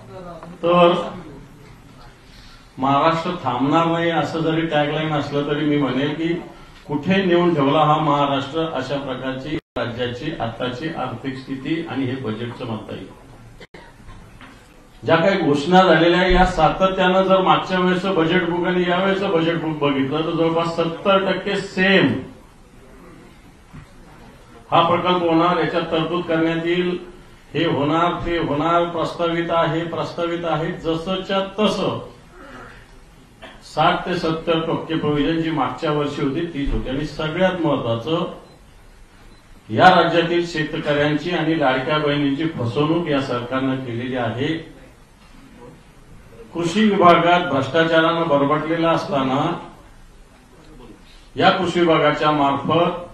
तर महाराष्ट्र थांबणार नाही असं जरी टॅगलाईन असलं तरी मी म्हणेल की कुठे नेऊन ठेवला हा महाराष्ट्र अशा प्रकारची राज्याची आताची आर्थिक स्थिती आणि हे बजेटचं म्हणता येईल. ज्या काही घोषणा झालेल्या या सातत्यानं जर मागच्या वेळेचं बजेट बुक आणि यावेळेचं बजेट बुक बघितलं तर जवळपास 70% सेम हा प्रकल्प होणार, याच्यात तरतूद करण्यात येईल, हे होणार ते होणार, प्रस्तावित आहे जसंच्या तसं 60 ते 70% प्रोव्हिजन जी मागच्या वर्षी होती तीच होती. आणि सगळ्यात महत्वाचं या राज्यातील शेतकऱ्यांची आणि लाडक्या बहिणींची फसवणूक या सरकारनं केलेली आहे. कृषी विभागात भ्रष्टाचारानं बरबटलेला असताना या कृषी विभागाच्या मार्फत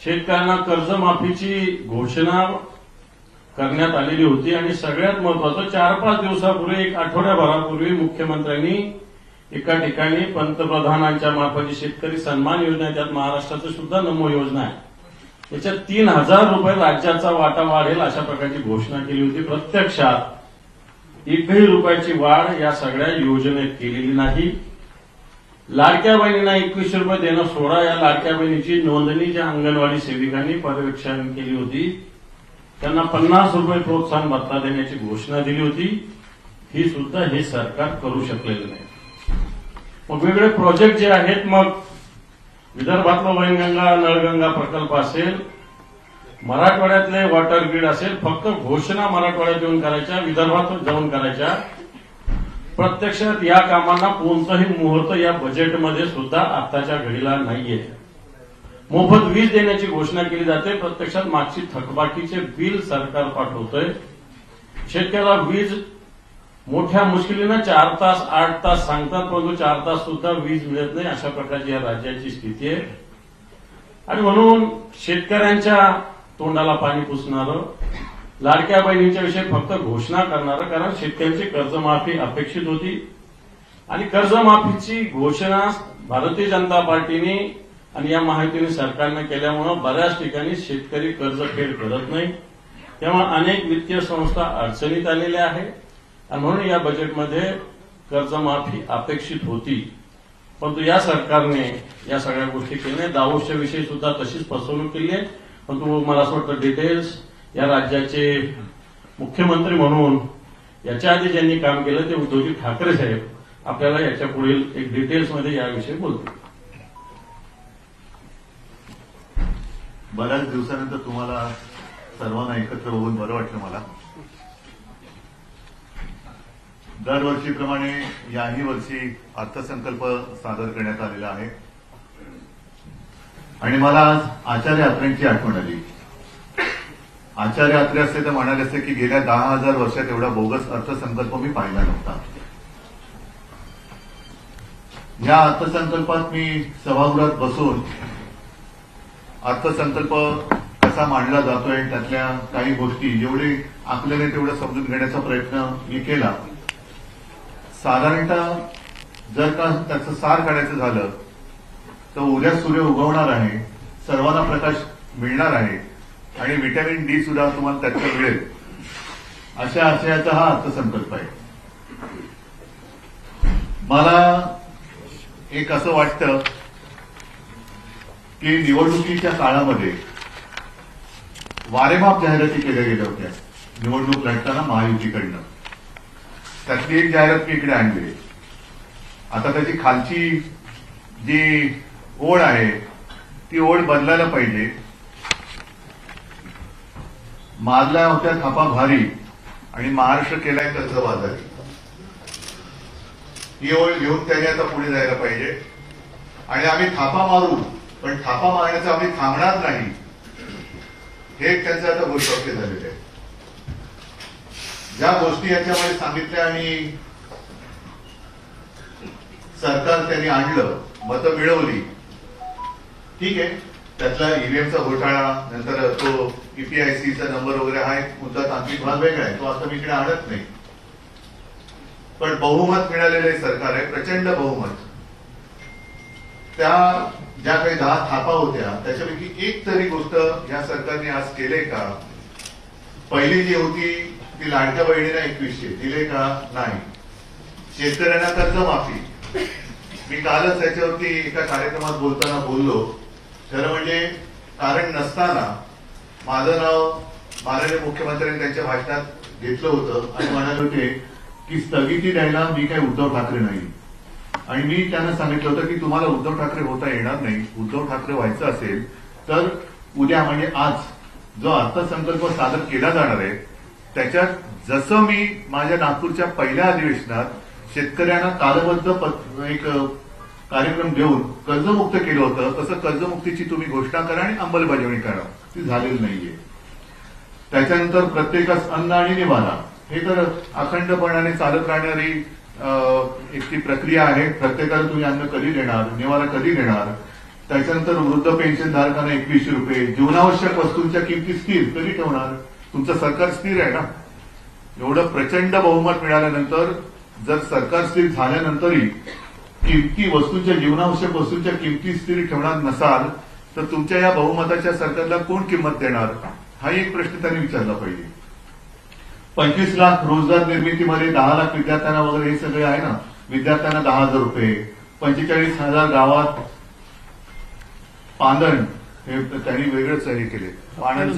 शेतकऱ्यांना कर्जमाफीची घोषणा करण्यात आलेली होती. आणि सगळ्यात महत्वाचं 4-5 दिवसापूर्वी, एक आठवड्याभरापूर्वी मुख्यमंत्र्यांनी एका ठिकाणी पंतप्रधानांच्या मार्फत शेतकरी सन्मान योजना, त्यात महाराष्ट्राचं सुद्धा नमो योजना आहे, याच्यात 3000 रुपये राज्याचा वाटा वाढेल अशा प्रकारची घोषणा केली होती. प्रत्यक्षात 1ही रुपयाची वाढ या सगळ्या योजनेत केलेली नाही. लाडक्या बहिणींना 2100 रुपये देणं सोडा, या लाडक्या बहिणीची नोंदणी ज्या अंगणवाडी सेविकांनी पर्यवेक्षण केली होती त्यांना 50 रुपये प्रोत्साहन भत्ता देण्याची घोषणा दिली होती, ही सुद्धा हे सरकार करू शकलेलं नाही. मग वेगळे प्रोजेक्ट जे आहेत, मग विदर्भातलं वैनगंगा नळगंगा प्रकल्प असेल, मराठवाड्यातले वॉटर ग्रीड असेल, फक्त घोषणा मराठवाड्यात येऊन करायच्या, विदर्भात जाऊन करायच्या. प्रत्यक्षात या कामांना कोणताही मुहूर्त या बजेटमध्ये सुद्धा आताच्या घडीला नाहीये. मोफत वीज देण्याची घोषणा केली जाते, प्रत्यक्षात मागची थकबाकीचे बिल सरकार पाठवतंय. शेतकऱ्याला वीज मोठ्या मुश्किलीनं 4 तास 8 तास सांगतात, परंतु 4 तास सुद्धा वीज मिळत नाही, अशा प्रकारची या राज्याची स्थिती आहे. आणि म्हणून शेतकऱ्यांच्या तोंडाला पाणी पुसणारं, लाडक्या बहिणींच्या विषयी फक्त घोषणा करणारं, कारण शेतकऱ्यांची कर्जमाफी अपेक्षित होती आणि कर्जमाफीची घोषणा भारतीय जनता पार्टीने आणि या महायुतीने सरकारनं केल्यामुळे बऱ्याच ठिकाणी शेतकरी कर्जफेड करत नाही. त्यामुळे अनेक वित्तीय संस्था अडचणीत आलेल्या आहेत आणि म्हणून या बजेटमध्ये कर्जमाफी अपेक्षित होती, परंतु या सरकारने या सगळ्या गोष्टी केल्या. दावोसच्या विषयी सुद्धा तशीच फसवणूक केली आहे. परंतु मला असं वाटतं डिटेल्स या राज्याचे मुख्यमंत्री म्हणून याच्या आधी ज्यांनी काम केलं ते उद्धवजी ठाकरे साहेब आपल्याला याच्या पुढील एक डिटेल्समध्ये याविषयी बोलतील. बऱ्याच दिवसानंतर तुम्हाला सर्वांना एकत्र बघून बरं वाटलं मला. दरवर्षीप्रमाणे याही वर्षी अर्थसंकल्प सादर करण्यात आलेला आहे आणि मला आज आचार्य यात्रेची आठवण आली. आचार्य यात्रे असते तर म्हणाले असते की गेल्या 10,000 वर्षात एवढा बोगस अर्थसंकल्प मी पाहिला नव्हता. या अर्थसंकल्पात मी सभागृहात बसून अर्थसंकल्प कसा मांडला जातोय, त्यातल्या काही गोष्टी जेवढे आकलेले तेवढं समजून घेण्याचा प्रयत्न मी केला. साधारणतः जर का त्याचं सार काढायचं झालं तर उद्या सूर्य उगवणार आहे, सर्वांना प्रकाश मिळणार आहे आणि व्हिटॅमिन डी सुद्धा तुम्हाला त्याच्यात मिळेल, अशा आशयाचा हा अर्थसंकल्प आहे. मला एक असं वाटतं की निवडणुकीच्या काळामध्ये वारेमाप जाहिराती केल्या गेल्या होत्या निवडणूक लढताना महायुतीकडनं. त्यातली एक जाहिरात मी इकडे आणली. आता त्याची खालची जी ओळ आहे ती ओळ बदलायला पाहिजे. मारल्या होत्या थापा भारी आणि महाराष्ट्र केलाय कर्जबाजारी, ही ओळ घेऊन त्याने आता पुढे जायला पाहिजे. आणि आम्ही थापा मारू पण थापा मारण्याचं आम्ही थांबणार नाही, हे त्यांचं आता घोषवाक्य झालेलं आहे. ज्या गोष्टी याच्यामध्ये सांगितल्या आणि सरकार त्यांनी आणलं, मतं मिळवली, ठीक आहे. त्यातला ईव्हीएमचा घोटाळा, नंतर तो ईपीआयसीचा नंबर वगैरे हा एक मुद्दा तांत्रिक भाग वेगळा आहे, तो आता मी इकडे आणत नाही. पण बहुमत मिळालेलं आहे, सरकार आहे, प्रचंड बहुमत. त्या ज्या काही 10 थापा होत्या त्याच्यापैकी एक तरी गोष्ट या सरकारने आज केले का? पहिली जी होती ती की लाडक्या बहिणीला 2100 दिले का? नाही. शेतकऱ्यांना कर्जमाफी, मी कालच याच्यावरती एका कार्यक्रमात बोलताना बोललो. खरं म्हणजे कारण नसताना माझं नाव माननीय मुख्यमंत्र्यांनी त्यांच्या भाषणात घेतलं होतं आणि म्हणाले होते की स्थगिती द्यायला मी काही उद्धव ठाकरे नाही. आणि मी त्यांना सांगितलं होतं की तुम्हाला उद्धव ठाकरे होता येणार नाही. उद्धव ठाकरे व्हायचं असेल तर उद्या म्हणजे आज जो अर्थसंकल्प सादर केला जाणार आहे त्याच्यात जसं मी माझ्या नागपूरच्या पहिल्या अधिवेशनात शेतकऱ्यांना कालबद्ध एक कार्यक्रम देऊन कर्जमुक्त केलं होतं तसं कर्जमुक्तीची तुम्ही घोषणा करा आणि अंमलबजावणी करा. ती झालेली नाहीये. त्याच्यानंतर प्रत्येकास अन्न आणि निवारा हे तर अखंडपणाने चालत राहणारी एक ती प्रक्रिया आहे. प्रत्येकाला तुम्ही अन्न कधी देणार, निवारा कधी देणार. त्याच्यानंतर वृद्ध पेन्शन धारकांना 2100 रुपये. जीवनावश्यक वस्तूंच्या किमती स्थिर कधी ठेवणार? तुमचं सरकार स्थिर आहे ना. एवढं प्रचंड बहुमत मिळाल्यानंतर जर सरकार स्थिर झाल्यानंतरही किमती वस्तूंच्या जीवनावश्यक वस्तूंच्या किमती स्थिर ठेवणार नसाल तर तुमच्या या बहुमताच्या सरकारला कोण किंमत देणार? हा एक प्रश्न त्यांनी विचारला पाहिजे. 25 लाख रोजगार निर्मितीमध्ये 10 लाख विद्यार्थ्यांना वगैरे हे सगळे आहे ना. विद्यार्थ्यांना 10,000 रुपये, 45,000 गावात पांदण हे त्यांनी वेगळंच हे केले. पांदण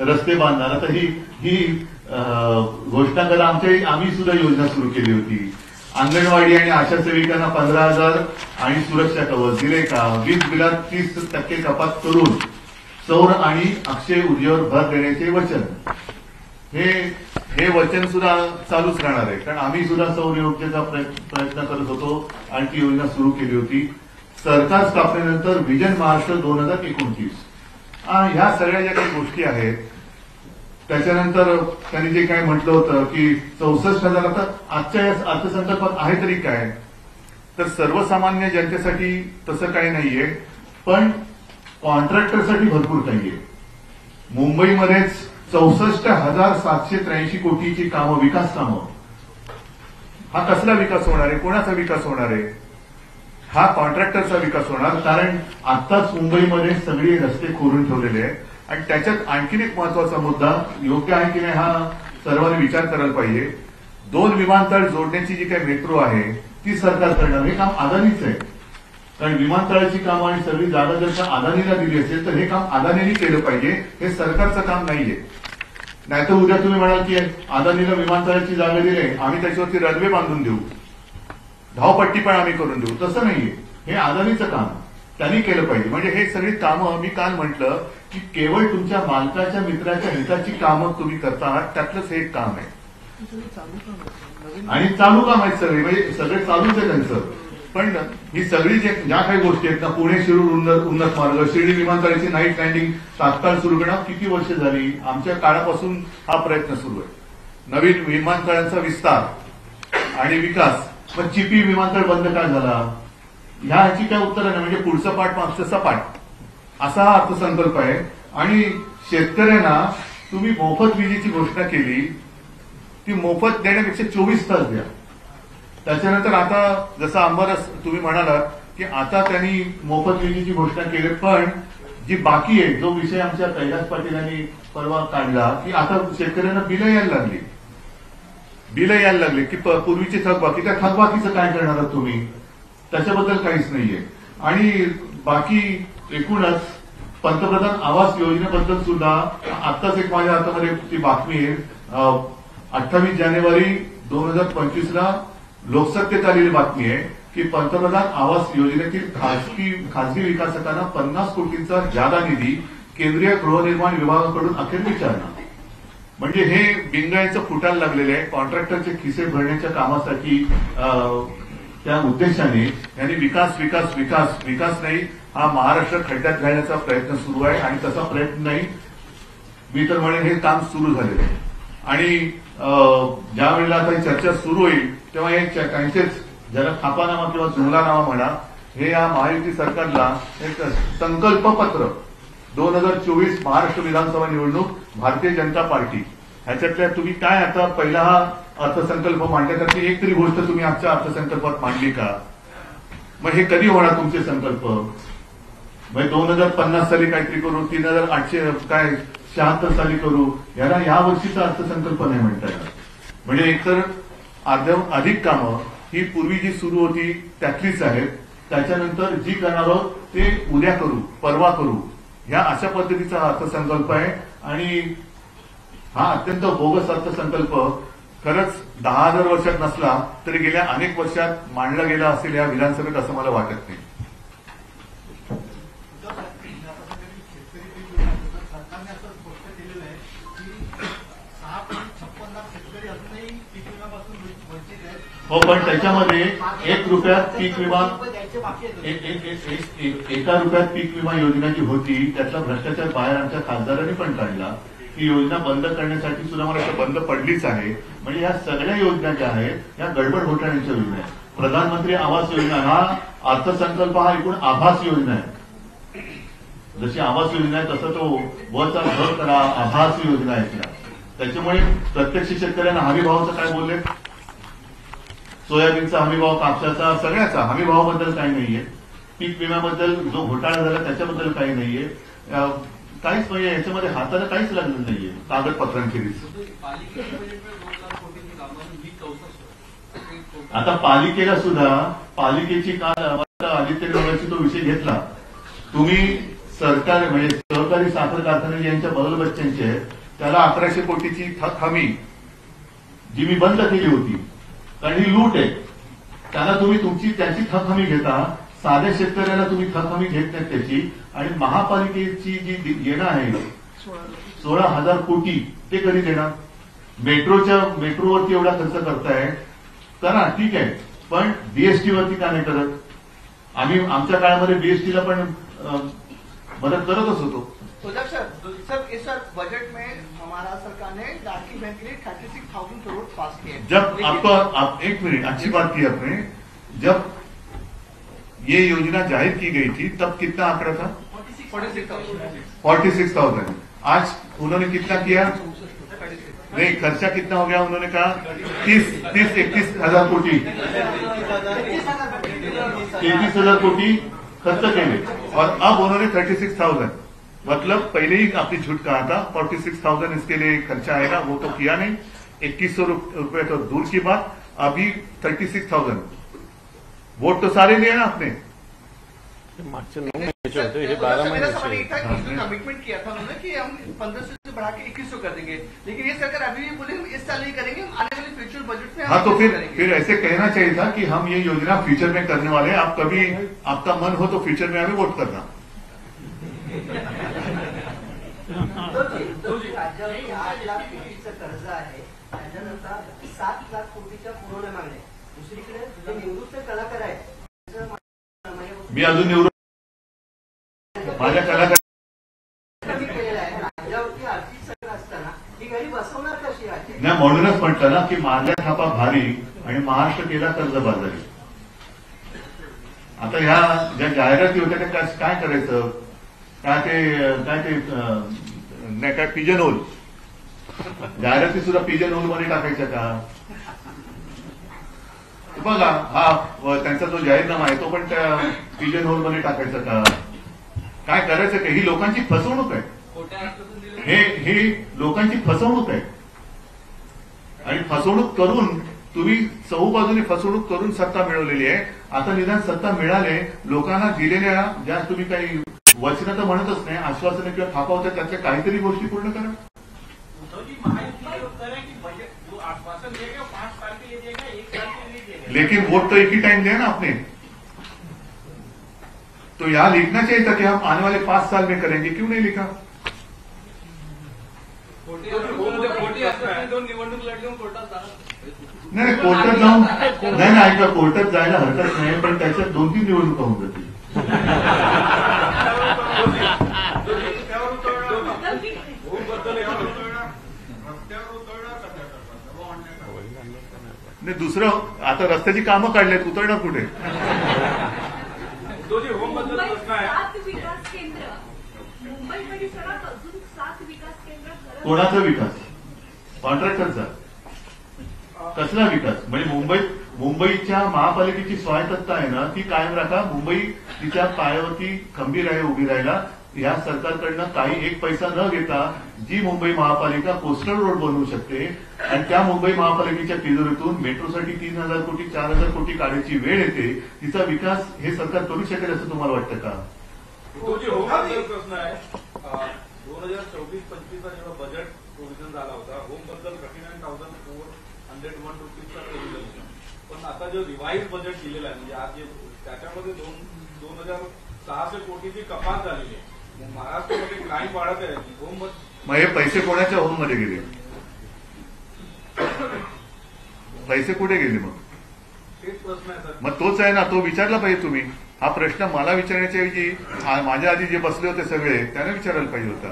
रस्ते बांधणार. आता ही घोषणा करा. आम्ही सुद्धा योजना सुरू केली होती. अंगणवाडी आणि आशा सेविकांना 15,000 आणि सुरक्षा कवच दिले का? वीज बिलात 30% कपात करून सौर आणि अक्षय ऊर्जेवर भर देण्याचे वचन. हे वचन सुद्धा चालूच राहणार आहे. कारण आम्ही सुद्धा सौर ऊर्जेचा प्रयत्न करत होतो आणि ती योजना सुरू केली होती. सरकार स्थापनेनंतर विजन महाराष्ट्र 2029 ह्या सगळ्या ज्या काही गोष्टी आहेत. त्याच्यानंतर त्यांनी जे काय म्हटलं होतं की 64,000 आता आजच्या या अर्थसंकल्पात आहे तरी काय? तर सर्वसामान्य जनतेसाठी तसं काही नाहीये पण कॉन्ट्रॅक्टरसाठी भरपूर काही आहे. मुंबईमध्येच 64,783 कोटीची कामं, विकास कामं. हा कसला विकास होणार आहे? कोणाचा विकास होणार आहे? हा कॉन्ट्रॅक्टरचा विकास होणार. कारण आत्ताच मुंबईमध्ये सगळे रस्ते खोदून ठेवलेले आहेत. आणि त्याच्यात आणखीन एक महत्वाचा मुद्दा योग्य आहे की नाही हा सर्वांनी विचार करायला पाहिजे. 2 विमानतळ जोडण्याची जी काही मेट्रो आहे ती सरकार करणार. हे काम अदानीच आहे. कारण विमानतळाची कामं आणि सगळी जागा जर का अदानीला दिली असेल तर हे काम अदानीने केलं पाहिजे. हे सरकारचं काम नाहीये. नाहीतर उद्या तुम्ही म्हणाल की अदानीला विमानतळाची जागा दिली आम्ही त्याच्यावरती रनवे बांधून देऊ, धावपट्टी पण आम्ही करून देऊ. तसं नाहीये. हे अदानीचं काम त्यांनी केलं पाहिजे. म्हणजे हे सगळी कामं मी काल म्हटलं की केवळ तुमच्या मालकाच्या मित्राच्या हिताची कामं तुम्ही करता आहात त्यातलंच हे एक काम आहे. आणि चालू काम आहेत सगळे. म्हणजे सगळे चालूच आहे त्यांचं. पण ही सगळी ज्या काही गोष्टी आहेत ना, पुणे शिरूर उन्नत मार्ग, शिर्डी विमानतळाची नाईट लँडिंग तात्काळ सुरू करणं किती वर्ष झाली? आमच्या काळापासून हा प्रयत्न सुरू आहे. नवीन विमानतळांचा विस्तार आणि विकास. पण चिपी विमानतळ बंद काय झाला? ह्याची काय उत्तर नाही. म्हणजे पुढचा पाठ मागचा सपाट असा हा अर्थसंकल्प आहे. आणि शेतकऱ्यांना तुम्ही मोफत विजेची घोषणा केली. ती मोफत देण्यापेक्षा 24 तास द्या. त्याच्यानंतर आता जसं अंबरस तुम्ही म्हणालात की आता त्यांनी मोफत विजेची घोषणा केली. पण जी बाकी आहे जो विषय आमच्या कैलास पाटील यांनी परवा काढला की आता शेतकऱ्यांना बिलं यायला लागले की पूर्वीची थकबाकी. त्या थकबाकीचं काय करणार आहात तुम्ही? त्याच्याबद्दल काहीच नाहीये. आणि बाकी एकूणच पंतप्रधान आवास योजनेबद्दल सुद्धा आत्ताच एक माझ्या हातामध्ये ती बातमी आहे. 28 जानेवारी 2025 लोकसत्तेत आलेली बातमी आहे की पंतप्रधान आवास योजनेतील खासगी विकासकांना 50 कोटींचा जादा निधी केंद्रीय गृहनिर्माण विभागाकडून अखेर विचारणा. म्हणजे हे बिंगायचं फुटायला लागलेलं आहे. कॉन्ट्रॅक्टरचे खिसे भरण्याच्या कामासाठी त्या उद्देशाने यांनी विकास विकास विकास विकास नाही हा महाराष्ट्र खड्ड्यात घालण्याचा प्रयत्न सुरू आहे. आणि तसा प्रयत्न नाही, मी तर म्हणेन हे काम सुरू झालेलं आहे. आणि ज्या वेळेला आता चर्चा सुरू होईल तेव्हा हे त्यांचेच ज्याला थापानामा किंवा जुमलानामा म्हणा हे या महायुती सरकारला एक संकल्पपत्र 2024 महाराष्ट्र विधानसभा निवडणूक भारतीय जनता पार्टी ह्याच्यातल्या तुम्ही काय आता पहिला हा अर्थसंकल्प मांडला त्यातली एक तरी गोष्ट तुम्ही आजच्या अर्थसंकल्पात मांडली का? मग हे कधी होणार तुमचे संकल्प? म्हणजे 2050 साली काहीतरी करू 3,800 काय 76 साली करू, याला या वर्षीचा अर्थसंकल्प नाही म्हणता येणार. म्हणजे एकतर अधिक कामं ही पूर्वी जी सुरू होती त्यातलीच आहेत, त्याच्यानंतर जी करणार आहोत ते उद्या करू, परवा करू, ह्या अशा पद्धतीचा अर्थसंकल्प आहे. आणि हा अत्यंत बोगस अर्थसंकल्प खरंच 10,000 वर्षात नसला तरी गेल्या अनेक वर्षात मांडला गेला असेल या विधानसभेत, असं मला वाटत नाही. हो, पण त्याच्यामध्ये 1 रुपयात पीक विमा, 1 रुपयात पीक विमा योजना जी होती त्यातला भ्रष्टाचार बाहेर आमच्या खासदारांनी पण काढला. ही योजना बंद करण्यासाठी सुद्धा मला वाटतं बंद पडलीच आहे. म्हणजे या सगळ्या योजना ज्या आहेत या गडबड घोटाळ्यांच्या योजना आहेत. प्रधानमंत्री आवास योजना हा अर्थसंकल्प हा एकूण आभास योजना आहे. जशी आवास योजना आहे तसं तो वचा घर करा आभास योजना आहे. त्याच्यामुळे प्रत्यक्ष शेतकऱ्यांना हमी भावाचं काय बोलले, सोयाबीनचा हमीभाव, कापसाचा, सगळ्याचा हमीभावाबद्दल काही नाहीये. पीक विम्याबद्दल जो घोटाळा झाला त्याच्याबद्दल काही नाहीये. काहीच म्हणजे याच्यामध्ये हाताला काहीच लागलं नाहीये कागदपत्रांखेरीज. आता पालिकेला सुद्धा पालिकेची काल आदित्य गव्हाची तो विषय घेतला. तुम्ही सरकार म्हणजे सहकारी साखर कारखाने यांच्या बदल बच्च्यांचे आहेत त्याला 1100 कोटीची थक हमी जी मी बंद केली होती, कारण ही लूट आहे. त्यांना तुम्ही त्यांची थक हमी घेता, साध्या शेतकऱ्याला तुम्ही थक हमी घेत नाहीत त्याची. आणि महापालिकेची जी येणं आहे 16,000 कोटी ते कधी देणार? मेट्रोवरती एवढा खर्च करताय, करा ठीक आहे, पण बीएसटी वरती का नाही करत? आम्ही आमच्या काळामध्ये बीएसटीला पण मदत करतच होतो. सर इस बार बजट में हमारा सरकार ने लाड़की बहन के लिए 36,000 करोड़ पास किए. जब आप 1 मिनट अच्छी बात की आपने, जब ये योजना जाहिर की गई थी तब कितना आंकड़ा था? 46,000. आज उन्होंने कितना किया? नहीं, खर्चा कितना हो गया? उन्होंने कहा 31,000 कोटी, 33,000 कोटी खर्च केले और अब उन्होंने 36,000. मतलब पहले ही आपने झूठ कहा था 46,000 इसके लिए खर्चा आएगा, वो तो किया नहीं. 2100 रुपए तो दूर की बात, अभी 36,000. वोट तो सारे लिए ना आपने. मागचे 9 महिन्याचे होते, हे 12 महिन्याचे. कमिटमेंट किया था उन्होंने कि हम 1500 से बढ़ा के 2100 कर देंगे, लेकिन ये सरकार अभी भी बोले हम इस साल नहीं करेंगे, आने वाले फ्यूचर बजट में. हाँ, तो फिर ऐसे कहना चाहिए था कि हम ये योजना फ्यूचर में करने वाले हैं. आप कभी आपका मन हो तो फ्यूचर में हमें वोट करना. राज्यावरती 8 लाख कोटीचं कर्ज आहे, त्याच्यानंतर 7 लाख कोटीच्या पुरवण्या मागण्या. दुसरीकडे जे निवृत्त कलाकार आहेत मी अजून निवडून माझ्या कलाकार कमी केलेला आहे. राज्यावरती आर्थिक संकट असताना ही घरी बसवणार कशी आहे? नाही, म्हणूनच म्हटलं ना की मारल्या थापा भारी आणि महाराष्ट्र केला कर्जबाजारी. आता ह्या ज्या जाहिराती होत्या त्या काय करायचं? काय ते नाही काय पिजन होल जाहिराती सुद्धा पिजन होल मध्ये टाकायच्या का? बघा, हा त्यांचा जो जाहीरनामा आहे तो पण त्या पिजन होल मध्ये टाकायचा का? काय करायचं का? ही लोकांची फसवणूक आहे. हे लोकांची फसवणूक आहे. आणि फसवणूक करून तुम्ही चहूबाजूने फसवणूक करून सत्ता मिळवलेली आहे. आता निदान सत्ता मिळाले, लोकांना दिलेल्या ज्या तुम्ही काही वचनं तर म्हणतच नाही, आश्वासनं किंवा थापा होत्या त्याच्या काहीतरी गोष्टी पूर्ण करा. लेकिन वोट तो एक ही टाइम दिया ना आपने, तो यहां लिखना चाहिए था कि हम आने वाले 5 साल में करेंगे. क्यों नहीं लिखा? नाही, कोर्टात जाऊन नाही ऐका, कोर्टात जायला हरकत नाही, पण त्याच्यात 2-3 निवडणुका होऊन जातील. नाही, दुसरं आता रस्त्याची कामं काढलेत, उतरणार कुठे? 7 विकास केंद्र मुंबई परिसरात अजून 7 विकास केंद्र. कोणाचा विकास? कॉन्ट्रॅक्टरचा. कसला विकास? म्हणजे मुंबईच्या महापालिकेची स्वायत्तता आहे ना ती कायम राखा. मुंबई तिच्या पायावरती खंबीर आहे उभी राहायला. या सरकारकडनं काही एक पैसा न घेता जी मुंबई महापालिका कोस्टल रोड बनवू शकते आणि त्या मुंबई महापालिकेच्या तिजोरीतून मेट्रोसाठी 3,000 कोटी 4,000 कोटी काढायची वेळ येते, तिचा विकास हे सरकार करू शकेल असं तुम्हाला वाटतं का? प्रश्न आहे 2024-25चा जेव्हा बजेट प्रोव्हिजन झाला होता, होमबद्दल 39,401 रुपीजचा प्रोव्हिजन, पण आता जो रिवाइज बजेट दिलेला आहे म्हणजे आज जे त्याच्यामध्ये 2,600 कोटीची कपात झालेली आहे. महाराष्ट्रामध्ये क्राईम वाढत आहे. होम मग हे पैसे कोणाच्या होम मध्ये गेले? पैसे कुठे गेले? मग तेच प्रश्न आहे सर. मग तोच आहे ना, तो विचारला पाहिजे तुम्ही. हा प्रश्न मला विचारण्याच्या ऐवजी माझ्या आधी जे बसले होते सगळे त्यांना विचारायला पाहिजे होता.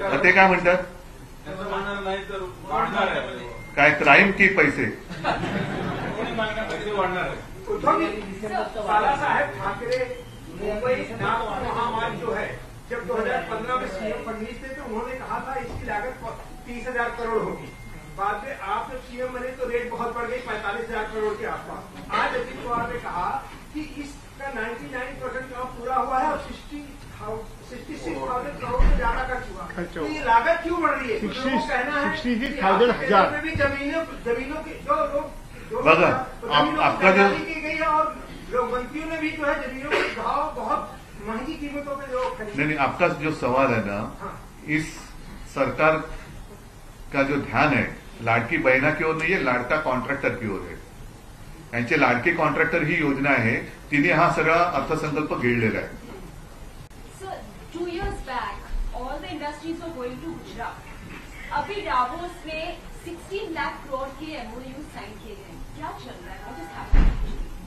मग ते काय म्हणतात? त्यांचं म्हणणार नाही तर वाढणार आहे. काय क्राईम की पैसे? पैसे वाढणार आहे. बाला साहेब ठाकरे मुंबई नागपुर महामार्ग जो है, जब 2015 में सीएम फडणवीस थे तो उन्होंने कहा था इसकी लागत 30,000 करोड़ होगी. बाद में आप जब सीएम बने तो रेट बहुत बढ़ गई 45,000 करोड़ के आसपास. आज अजित पवार ने कहा कि इसका 99% काम पूरा हुआ है और 66,000 करोड़ से ज्यादा खर्च हुआ. तो ये लागत क्यों बढ़ रही है? तो लोगों का कहना है कि में भी जमीनों की जो लोग बघा, आपका जो की गई है और लोग मंत्रियों ने भी जो है जमीनों के भाव बहुत महंगी कीमतों पे जो खरीदे. नहीं, आपका जो सवाल है ना, इस सरकार का जो ध्यान है लाडकी बहना की ओर नहीं है, लाडका कॉन्ट्रॅक्टर की ओर है. यांचे लाडके कॉन्ट्रॅक्टर ही योजना आहे, तिने हा सगळा अर्थसंकल्प गिळलेला आहे. Sir, 2 years back, all the industries were going to Gujarat. अभी डावोस में 16 लाख करोड़ के MOU साइन किए गए. क्या चल रहा है? What is happening?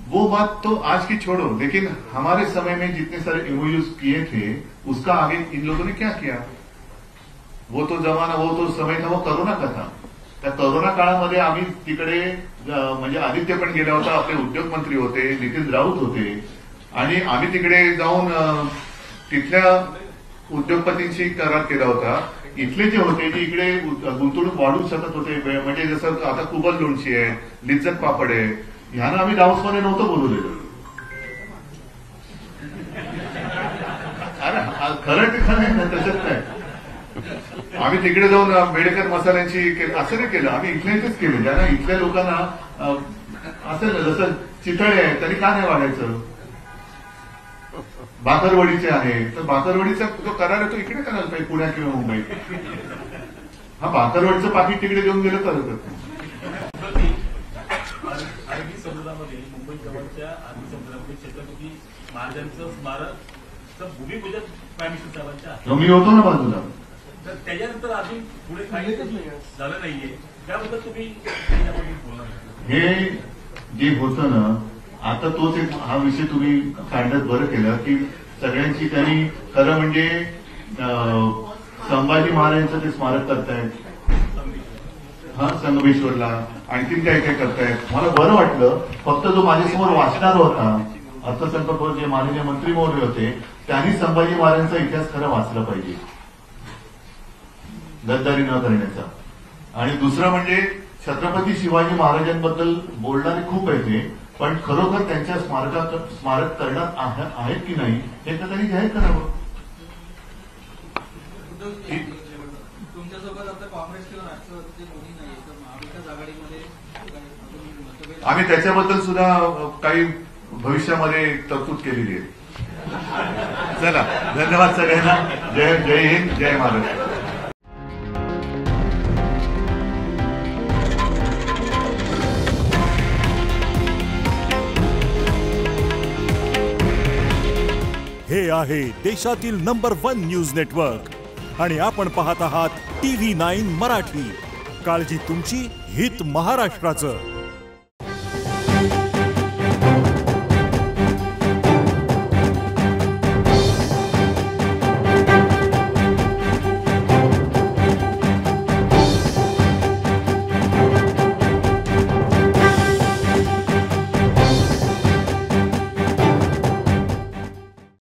वो बात तो आज की छोड़ो, लेकिन हमारे समय में जितने सारे एमओयूज किए थे उसका आगे इन लोगों ने क्या किया? वो तो जमाना, वो तो समय था, वो कोरोना का था. त्या कोरोना काळामध्ये आम्ही तिकडे म्हणजे आदित्य पण गेला होता, आपले उद्योग मंत्री होते, नितीन राऊत होते, आणि आम्ही तिकडे जाऊन तिथल्या उद्योगपतींशी करार केला होता. इथले जे होते जे इकडे गुंतवणूक वाढवू शकत होते, म्हणजे जसं आता कुबल लोणची आहे, लिज्जत पापड आहे, ह्यांना आम्ही डाऊसमध्ये नव्हतं बोलवलेलं. अरे खरं ते खरं आहे ना, त्याच्यात नाही. आम्ही तिकडे जाऊन बेडेकर मसाल्यांची असं नाही केलं, आम्ही इथल्या इथेच केलं. ज्यांना इथल्या लोकांना असं जसं चितळे आहे तरी का नाही वाढायचं? भाकरवडीचे आहे तर भाकरवडीचा जो करार आहे तो इकडे करायला पाहिजे, पुण्यात किंवा मुंबईत. हा भाकरवडीचं पाकिट तिकडे देऊन गेलं करत. अरबी समुद्रामध्ये मुंबई जवळच्या अरबी समुद्रामध्ये छत्रपती महाराजांचं स्मारक भूमिपूजन प्राईम मिनिस्टर साहेबांच्या आहे. मी होतो ना बाजूला. तर त्याच्यानंतर अजून पुढे काही झालं नाहीये, त्याबद्दल तुम्ही बोलणार? हे जे होतं ना, आता तोच एक हा विषय तुम्ही काढण्यात बरं केलं की सगळ्यांची त्यांनी खरं म्हणजे संभाजी महाराजांचं ते स्मारक करतायत, हा संगमेश्वरला आणखीन काय काय करतायत. मला बरं वाटलं. फक्त जो माझ्यासमोर वाचणार होता अर्थसंकल्प, जे माननीय मंत्री महोदय होते, त्यांनी संभाजी महाराजांचा इतिहास खरं वाचला पाहिजे, गद्दारी न करण्याचा. आणि दुसरं म्हणजे छत्रपती शिवाजी महाराजांबद्दल बोलणारे खूप आहेत ते, पण खरोखर त्यांच्या स्मारक करण्यात आहेत की नाही हे तर त्यांनी जाहीर करावं. तुमच्यासोबत आता काँग्रेस किंवा राष्ट्रवादीचे कोणी नाही, तर महाविकास आघाडीमध्ये आम्ही त्याच्याबद्दल सुद्धा काही भविष्यामध्ये तरतूद केलेली आहे. चला, धन्यवाद सगळ्यांना. जय हिंद, जय महाराष्ट्र. हे आहे देशातील नंबर 1 न्यूज नेटवर्क आणि आपण पाहत आहात TV9 मराठी. काळजी तुमची, हित महाराष्ट्राचं.